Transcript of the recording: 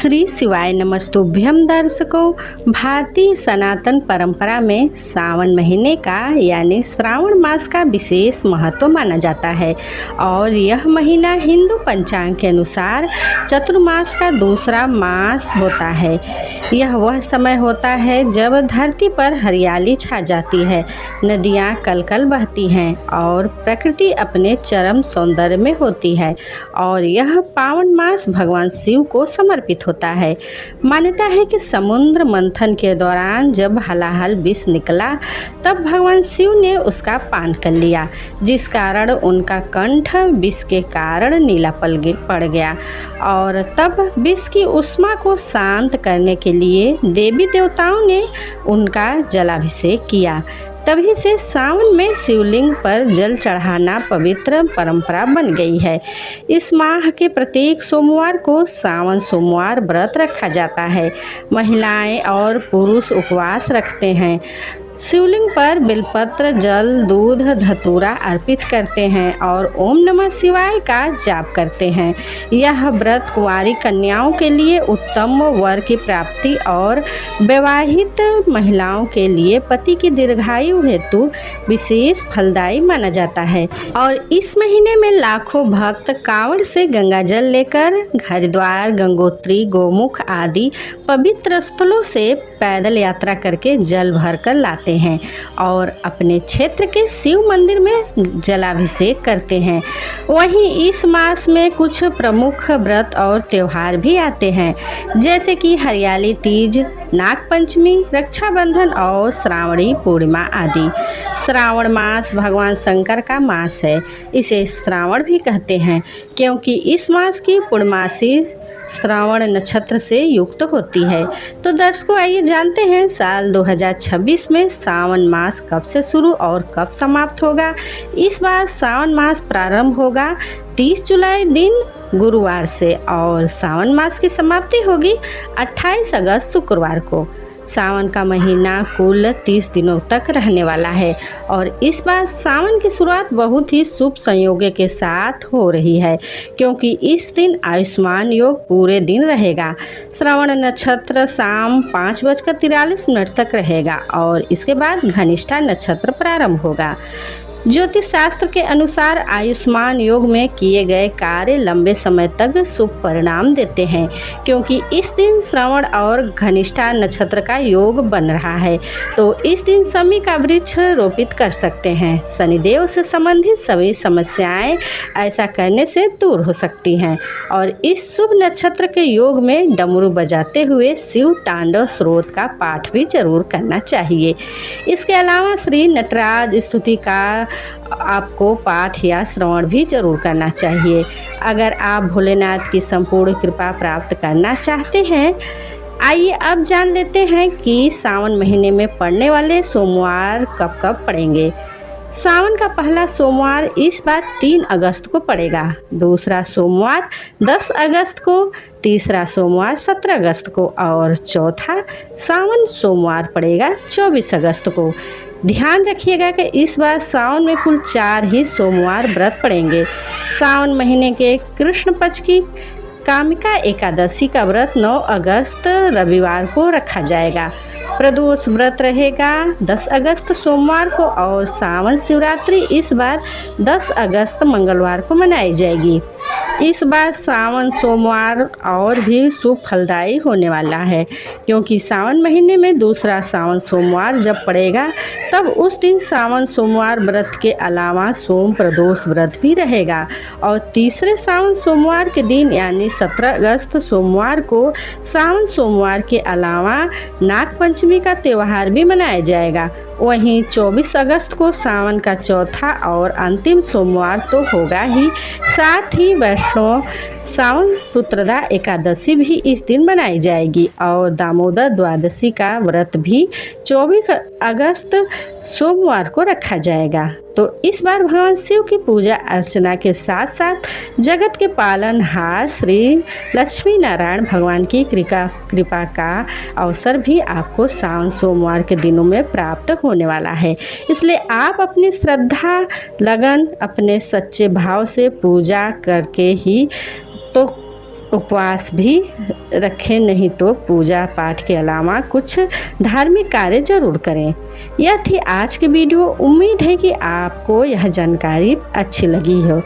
श्री शिवाय नमस्तुभ्यम दर्शकों। भारतीय सनातन परंपरा में सावन महीने का यानी श्रावण मास का विशेष महत्व माना जाता है और यह महीना हिंदू पंचांग के अनुसार चतुर्मास का दूसरा मास होता है। यह वह समय होता है जब धरती पर हरियाली छा जाती है, नदियाँ कलकल बहती हैं और प्रकृति अपने चरम सौंदर्य में होती है और यह पावन मास भगवान शिव को समर्पित होता है। मान्यता है कि समुद्र मंथन के दौरान जब हलाहल विष निकला तब भगवान शिव ने उसका पान कर लिया, जिस कारण उनका कंठ विष के कारण नीला पड़ गया और तब विष की उष्मा को शांत करने के लिए देवी देवताओं ने उनका जलाभिषेक किया। तभी से सावन में शिवलिंग पर जल चढ़ाना पवित्र परंपरा बन गई है। इस माह के प्रत्येक सोमवार को सावन सोमवार व्रत रखा जाता है। महिलाएं और पुरुष उपवास रखते हैं, शिवलिंग पर बेलपत्र, जल, दूध, धतूरा अर्पित करते हैं और ओम नमः शिवाय का जाप करते हैं। यह व्रत कुंवारी कन्याओं के लिए उत्तम वर की प्राप्ति और विवाहित महिलाओं के लिए पति की दीर्घायु हेतु विशेष फलदायी माना जाता है। और इस महीने में लाखों भक्त कांवड़ से गंगा जल लेकर हरिद्वार, गंगोत्री, गोमुख आदि पवित्र स्थलों से पैदल यात्रा करके जल भरकर लाते हैं और अपने क्षेत्र के शिव मंदिर में जलाभिषेक करते हैं। वहीं इस मास में कुछ प्रमुख व्रत और त्यौहार भी आते हैं, जैसे कि हरियाली तीज, नाग पंचमी, रक्षाबंधन और श्रावणी पूर्णिमा आदि। श्रावण मास भगवान शंकर का मास है। इसे श्रावण भी कहते हैं क्योंकि इस मास की पूर्णमासी श्रावण नक्षत्र से युक्त होती है। तो दर्शकों, आइए जानते हैं साल 2026 में सावन मास कब से शुरू और कब समाप्त होगा। इस बार सावन मास प्रारंभ होगा 30 जुलाई दिन गुरुवार से और सावन मास की समाप्ति होगी 28 अगस्त शुक्रवार को। सावन का महीना कुल 30 दिनों तक रहने वाला है और इस बार सावन की शुरुआत बहुत ही शुभ संयोगों के साथ हो रही है क्योंकि इस दिन आयुष्मान योग पूरे दिन रहेगा। श्रवण नक्षत्र शाम 5:43 तक रहेगा और इसके बाद घनिष्ठा नक्षत्र प्रारंभ होगा। ज्योतिष शास्त्र के अनुसार आयुष्मान योग में किए गए कार्य लंबे समय तक शुभ परिणाम देते हैं क्योंकि इस दिन श्रवण और घनिष्ठा नक्षत्र का योग बन रहा है। तो इस दिन शमी का वृक्ष रोपित कर सकते हैं। शनिदेव से संबंधित सभी समस्याएं ऐसा करने से दूर हो सकती हैं और इस शुभ नक्षत्र के योग में डमरू बजाते हुए शिव तांडव स्रोत का पाठ भी जरूर करना चाहिए। इसके अलावा श्री नटराज स्तुति का आपको पाठ या श्रवण भी जरूर करना चाहिए। अगर आप भोलेनाथ की संपूर्ण कृपा प्राप्त करना चाहते हैं, आइए अब जान लेते हैं कि सावन महीने में पड़ने वाले सोमवार कब कब पड़ेंगे। सावन का पहला सोमवार इस बार 3 अगस्त को पड़ेगा, दूसरा सोमवार 10 अगस्त को, तीसरा सोमवार 17 अगस्त को और चौथा सावन सोमवार पड़ेगा 24 अगस्त को। ध्यान रखिएगा कि इस बार सावन में कुल 4 ही सोमवार व्रत पड़ेंगे। सावन महीने के कृष्ण पक्ष की कामिका एकादशी का व्रत 9 अगस्त रविवार को रखा जाएगा। प्रदोष व्रत रहेगा 10 अगस्त सोमवार को और सावन शिवरात्रि इस बार 10 अगस्त मंगलवार को मनाई जाएगी। इस बार सावन सोमवार और भी शुभ फलदायी होने वाला है क्योंकि सावन महीने में दूसरा सावन सोमवार जब पड़ेगा तब उस दिन सावन सोमवार व्रत के अलावा सोम प्रदोष व्रत भी रहेगा और तीसरे सावन सोमवार के दिन यानी 17 अगस्त सोमवार को सावन सोमवार के अलावा नाग पंचमी का त्यौहार भी मनाया जाएगा। वहीं 24 अगस्त को सावन का चौथा और अंतिम सोमवार तो होगा ही, साथ ही वैष्णव सावन पुत्रदा एकादशी भी इस दिन मनाई जाएगी और दामोदर द्वादशी का व्रत भी 24 अगस्त सोमवार को रखा जाएगा। तो इस बार भगवान शिव की पूजा अर्चना के साथ साथ जगत के पालनहार श्री लक्ष्मी नारायण भगवान की कृपा का अवसर भी आपको सावन सोमवार के दिनों में प्राप्त होने वाला है। इसलिए आप अपनी श्रद्धा, लगन, अपने सच्चे भाव से पूजा करके ही तो उपवास भी रखें, नहीं तो पूजा पाठ के अलावा कुछ धार्मिक कार्य जरूर करें। यह थी आज की वीडियो। उम्मीद है कि आपको यह जानकारी अच्छी लगी हो।